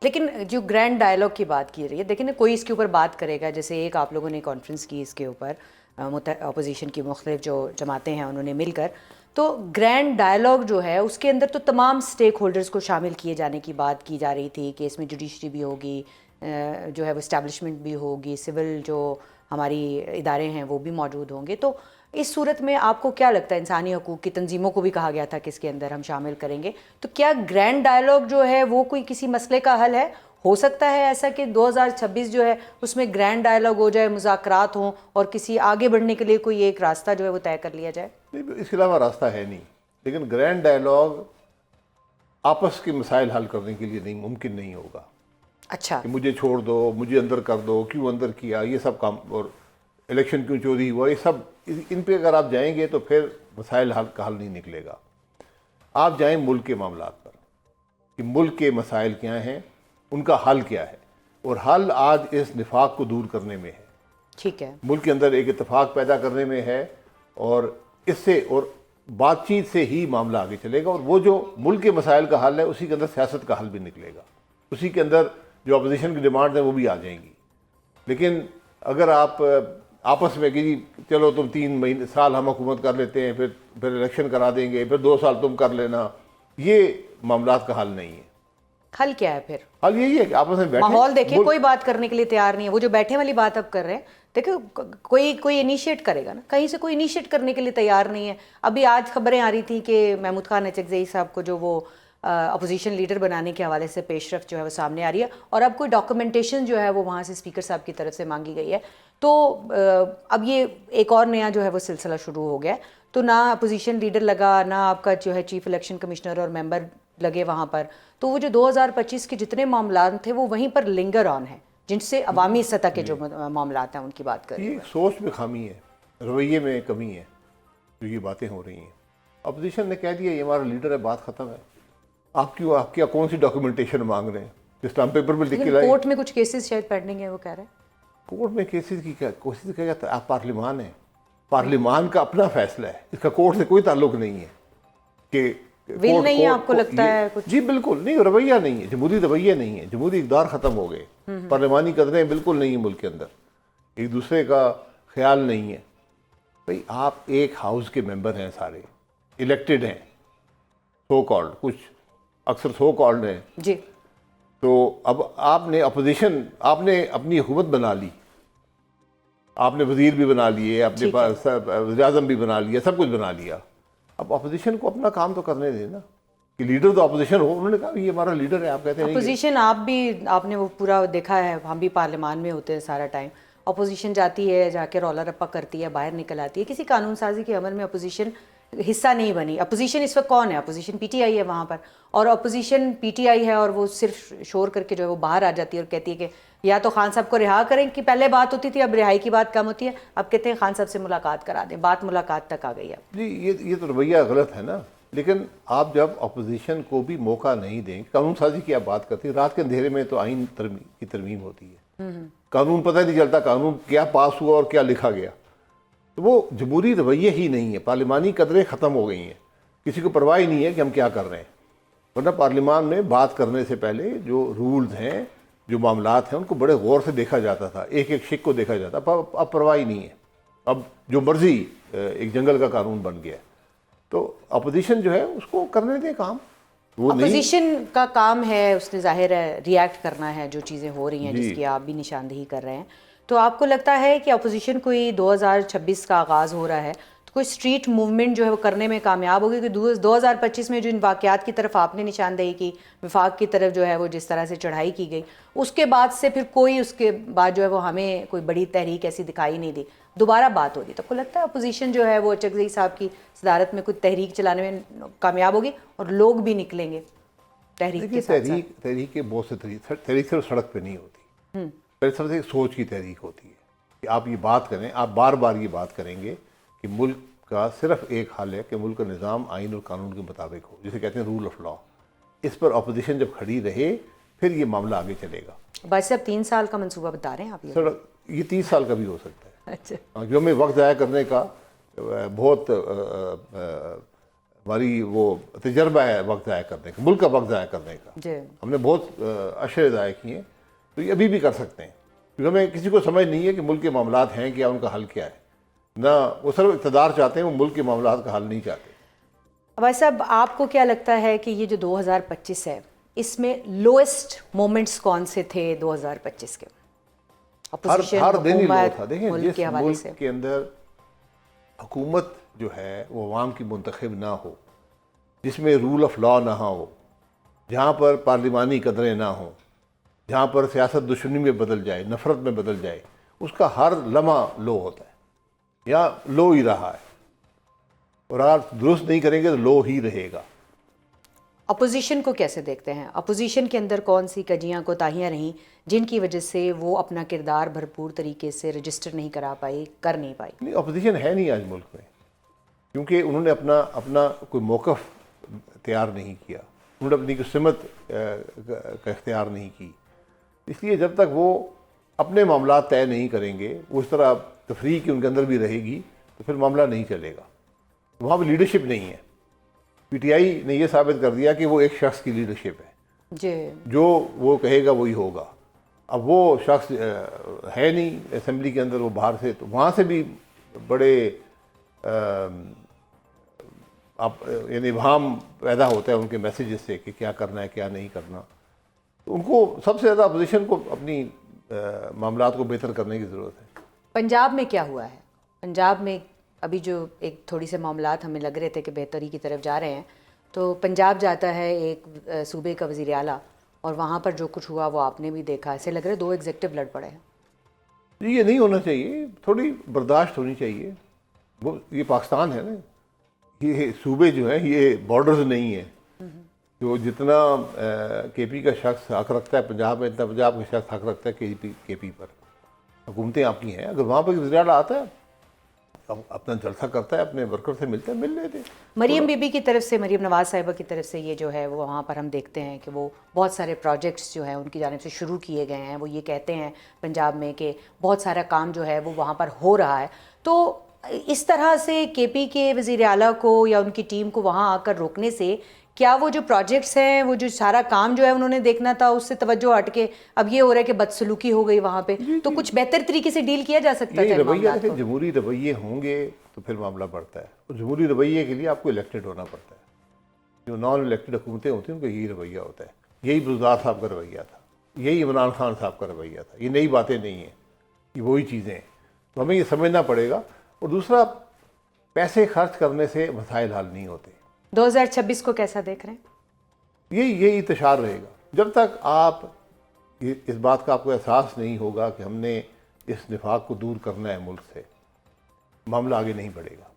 लेकिन जो grand dialogue की बात की रही है, देखिए ना, कोई इसके ऊपर बात करेगा, जैसे एक आप लोगों ने कॉन्फ्रेंस की इसके ऊपर, अपोजिशन की मुख्तलिफ जो जमातें हैं उन्होंने मिलकर, तो ग्रैंड डायलॉग जो है उसके अंदर तो तमाम स्टेक होल्डर्स को शामिल किए जाने की बात की जा रही थी कि इसमें जुडिशरी भी होगी, जो है वो इस्टेब्लिशमेंट भी होगी, सिविल जो हमारी इदारे हैं वो भी मौजूद होंगे। तो इस सूरत में आपको क्या लगता है, इंसानी हकूक़ की तंजीमों को भी कहा गया था कि इसके अंदर हम शामिल करेंगे, तो क्या ग्रैंड डायलॉग जो है वो कोई किसी मसले का हल है? हो सकता है ऐसा कि 2026 जो है उसमें ग्रैंड डायलॉग हो जाए, मुज़ाकरात हों और किसी आगे बढ़ने के लिए कोई एक रास्ता जो है वो तय कर लिया जाए? नहीं, इसके अलावा रास्ता है नहीं। लेकिन ग्रैंड डायलॉग आपस के मसाइल हल करने के लिए नहीं, मुमकिन नहीं होगा। अच्छा। कि मुझे छोड़ दो, मुझे अंदर कर दो, क्यों अंदर किया, ये सब काम, और इलेक्शन क्यों चोरी हुआ, ये सब इन पे अगर आप जाएंगे तो फिर मसाइल का हल नहीं निकलेगा। आप जाएं मुल्क के मामलात पर कि मुल्क के मसाइल क्या हैं, उनका हल क्या है, और हल आज इस निफाक को दूर करने में है। ठीक है। मुल्क के अंदर एक इत्तेफाक पैदा करने में है, और इससे और बातचीत से ही मामला आगे चलेगा, और वो जो मुल्क के मसाइल का हल है उसी के अंदर सियासत का हल भी निकलेगा, उसी के अंदर जो अपोजिशन की डिमांड है वो भी आ जाएंगी। लेकिन अगर आप आपस में कि जी चलो तुम 3 साल हम हुकूमत कर लेते हैं, फिर इलेक्शन करा देंगे, फिर 2 साल तुम कर लेना, ये मामलात का हल नहीं है। हल क्या है फिर? हल यही है कि आपस में बैठे, माहौल देखिए, कोई बात करने के लिए तैयार नहीं है। वो जो बैठे वाली बात आप कर रहे हैं, देखिए कोई इनिशिएट करेगा ना, कहीं से कोई इनिशिएट करने के लिए तैयार नहीं है। अभी आज खबरें आ रही थी कि महमूद खान एचएकज़ई साहब को जो वो अपोजिशन लीडर बनाने के हवाले से पेशरफ जो है वो सामने आ रही है, और अब कोई डॉक्यूमेंटेशन जो है वो वहाँ से स्पीकर साहब की तरफ से मांगी गई है। तो अब ये एक और नया जो है वो सिलसिला शुरू हो गया है। तो ना अपोजिशन लीडर लगा, ना आपका जो है चीफ इलेक्शन कमिश्नर और मेंबर लगे वहाँ पर। तो वो जो 2025 के जितने मामला थे वो वहीं पर लिंगर ऑन है, जिनसे अवामी सतह के जो मामला हैं उनकी बात करें। ये सोच में खामी है, रवैये में कमी है, जो ये बातें हो रही हैं। अपोजिशन ने कह दिया ये हमारा लीडर है, बात खत्म है। आप क्यों, आप क्या कौन सी डॉक्यूमेंटेशन मांग रहे हैं? जो स्टाम्प पेपर पर लिख के लाए। कोर्ट में कुछ केसेस शायद पेंडिंग है, वो कह रहे हैं। कोर्ट में केसेस की क्या कोशिश किया जाता है? आप पार्लिमान है, पार्लिमान का अपना फैसला है, इसका कोर्ट से कोई ताल्लुक नहीं है कि विल नहीं है आपको लगता है कुछ? जी बिल्कुल नहीं, रवैया नहीं है, जमहूरी रवैया नहीं है, जमहूरी इक़दार ख़त्म हो गए, पार्लिमानी कदरें बिल्कुल नहीं है मुल्क के अंदर, एक दूसरे का ख्याल नहीं है। भाई आप एक हाउस के मेंबर हैं, सारे इलेक्टेड हैं, सो कॉल्ड, कुछ अक्सर सो कॉल्ड हैं जी। तो अब आपने अपोजिशन, आपने अपनी हुकूमत बना ली, आपने वजीर भी बना लिए, अपने पास वज़ीर आज़म भी बना लिया, सब कुछ बना लिया। अब अपोजिशन को अपना काम तो करने देना, कि लीडर तो अपोजिशन हो। उन्होंने कहा ये हमारा लीडर है, आप कहते हैं अपोजिशन, आप भी, आपने वो पूरा देखा है, हम भी पार्लियामान में होते हैं सारा टाइम। अपोजिशन जाती है, जाके रौला रप्पा करती है, बाहर निकल आती है। किसी कानून साजी के अमल में अपोजिशन हिस्सा नहीं बनी। अपोजिशन इस वक्त कौन है? अपोजिशन पीटीआई है वहाँ पर, और अपोजिशन पीटीआई है और वो सिर्फ शोर करके जो है वो बाहर आ जाती है और कहती है कि या तो खान साहब को रिहा करें, कि पहले बात होती थी, अब रिहाई की बात कम होती है, अब कहते हैं खान साहब से मुलाकात करा दें। बात मुलाकात तक आ गई है। जी, ये तो रवैया गलत है ना। लेकिन आप जब अपोजिशन को भी मौका नहीं दें, कानून साजी की आप बात करती हैं, रात के अंधेरे में तो आइन की तरमीम होती है, कानून पता नहीं चलता कानून क्या पास हुआ और क्या लिखा गया। तो वो जमहूरी रवैये ही नहीं है, पार्लिमानी कदरें ख़त्म हो गई हैं, किसी को परवाह ही नहीं है कि हम क्या कर रहे हैं। वरना पार्लिमान में बात करने से पहले जो रूल्स हैं, जो मामलात हैं, उनको बड़े गौर से देखा जाता था, एक एक शिक को देखा जाता। अब परवाह ही नहीं है, अब जो मर्जी एक जंगल का कानून बन गया। तो अपोजिशन जो है उसको करने दें काम। वो अपोजिशन का काम है, उसने जाहिर है रिएक्ट करना है जो चीज़ें हो रही हैं, जिसकी आप भी निशानदेही कर रहे हैं। तो आपको लगता है कि अपोजिशन कोई 2026 का आगाज़ हो रहा है तो कोई स्ट्रीट मूवमेंट जो है वो करने में कामयाब होगी कि 2025 में जो इन वाक़यात की तरफ आपने निशानदेही की, विफाक की तरफ जो है वो जिस तरह से चढ़ाई की गई, उसके बाद से फिर कोई, उसके बाद जो है वो हमें कोई बड़ी तहरीक ऐसी दिखाई नहीं दी, दोबारा बात हो रही, तो आपको लगता है अपोजिशन जो है वो एचएकज़ई साहब की सदारत में कुछ तहरीक चलाने में कामयाब होगी और लोग भी निकलेंगे तहरीक के साथ? तहरीक के बहुत से तहरीक सिर्फ सड़क पे नहीं होती, पहले सबसे सोच की तहरीक होती है कि आप ये बात करें, आप बार बार ये बात करेंगे कि मुल्क का सिर्फ एक हल है कि मुल्क का निज़ाम आइन और कानून के मुताबिक हो, जिसे कहते हैं रूल ऑफ लॉ। इस पर अपोजिशन जब खड़ी रहे फिर ये मामला आगे चलेगा। बस अब 3 साल का मंसूबा बता रहे हैं आप? सर ये 30 साल का भी हो सकता है। अच्छा, जो हमें वक्त ज़ाया करने का बहुत हमारी वो तजर्बा है वक्त ज़ाया करने का, मुल्क का वक्त ज़ाया करने का। जी। हमने बहुत अशरे ज़ाया किए हैं, तो ये अभी भी कर सकते हैं, क्योंकि हमें किसी को समझ नहीं है कि मुल्क के मामलात हैं क्या, उनका हल क्या है ना। वो सिर्फ इक़्तिदार चाहते हैं, वो मुल्क के मामलात का हल नहीं चाहते। भाई साहब, आपको क्या लगता है कि ये जो 2025 है, इसमें लोएस्ट मोमेंट्स कौन से थे 2025 के? हर दिन ही लो हुकूमत, था। देखें, मुल्क जिस के हवाले से। मुल्क के अंदर हुकूमत जो है वो अवाम की मुंतखब ना हो, जिसमें रूल ऑफ लॉ ना हो, जहाँ पर पार्लिमानी कदरें ना हो, जहाँ पर सियासत दुश्मनी में बदल जाए, नफरत में बदल जाए, उसका हर लम्हा लो होता है, या लो ही रहा है। और अगर दुरुस्त नहीं करेंगे तो लो ही रहेगा। अपोजिशन को कैसे देखते हैं? अपोजिशन के अंदर कौन सी कजियाँ कोताहियाँ रहीं जिनकी वजह से वो अपना किरदार भरपूर तरीके से रजिस्टर नहीं करा पाई, कर नहीं पाई? नहीं, अपोजिशन है नहीं आज मुल्क में, क्योंकि उन्होंने अपना अपना कोई मौक़िफ़ तैयार नहीं किया, उन्होंने अपनी कोई सिमत का इख्तियार नहीं की। इसलिए जब तक वो अपने मामला तय नहीं करेंगे, उस तरह तफरीक उनके अंदर भी रहेगी, तो फिर मामला नहीं चलेगा। वहाँ पर लीडरशिप नहीं है। पीटीआई ने यह साबित कर दिया कि वो एक शख्स की लीडरशिप है जी। जो वो कहेगा वही होगा। अब वो शख्स है नहीं असेंबली के अंदर, वो बाहर से, तो वहाँ से भी बड़े आप यानी इब्हाम पैदा होता है उनके मैसेजेस से कि क्या करना है क्या नहीं करना। तो उनको सबसे ज़्यादा अपोजिशन को अपनी मामलात को बेहतर करने की ज़रूरत है। पंजाब में क्या हुआ है? पंजाब में अभी जो एक थोड़ी से मामलात हमें लग रहे थे कि बेहतरी की तरफ जा रहे हैं, तो पंजाब जाता है एक सूबे का वज़ीर आला, और वहाँ पर जो कुछ हुआ वो आपने भी देखा। ऐसे लग रहा है 2 एग्जेक्टिव लड़ पड़े हैं। जी, ये नहीं होना चाहिए, थोड़ी बर्दाश्त होनी चाहिए। वो ये पाकिस्तान है ना, ये सूबे जो हैं ये बॉर्डर्स नहीं है। जो जितना केपी का शख्स हक रखता है पंजाब में, इतना पंजाब का शख्स हक रखता है केपी पर। हुकूमतें आपकी हैं, अगर वहाँ पर वज़ीर आला आता है, अपना जलसा करता है, अपने वर्कर से मिलता है, मिल लेते। मरीम बीबी की तरफ से, मरीम नवाज़ साहिबा की तरफ से ये जो है वो वहाँ पर हम देखते हैं कि वो बहुत सारे प्रोजेक्ट्स जो हैं उनकी जानिब से शुरू किए गए हैं। वो ये कहते हैं पंजाब में कि बहुत सारा काम जो है वो वहाँ पर हो रहा है। तो इस तरह से केपी के वज़ीर आला को या उनकी टीम को वहाँ आकर रोकने से क्या वो जो प्रोजेक्ट्स हैं, वो जो सारा काम जो है उन्होंने देखना था, उससे तवज्जो हट के अब ये हो रहा है कि बदसलूकी हो गई वहाँ पे, तो कुछ बेहतर तरीके से डील किया जा सकता ये था रवैया, मामलात को? जमहूरी रवैये होंगे तो फिर मामला बढ़ता है। और जमहूरी रवैये के लिए आपको इलेक्टेड होना पड़ता है। जो नॉन इलेक्टेड हुकूमतें होती हैं उनका यही रवैया होता है। यही बुज़दार साहब का रवैया था, यही इमरान खान साहब का रवैया था। ये नई बातें नहीं हैं, ये वही चीज़ें हैं। तो हमें ये समझना पड़ेगा। और दूसरा, पैसे खर्च करने से मसाइल हल नहीं होते। 2026 को कैसा देख रहे हैं? यही इंतशार रहेगा जब तक आप इस बात का आपको एहसास नहीं होगा कि हमने इस निफाक को दूर करना है मुल्क से, मामला आगे नहीं बढ़ेगा।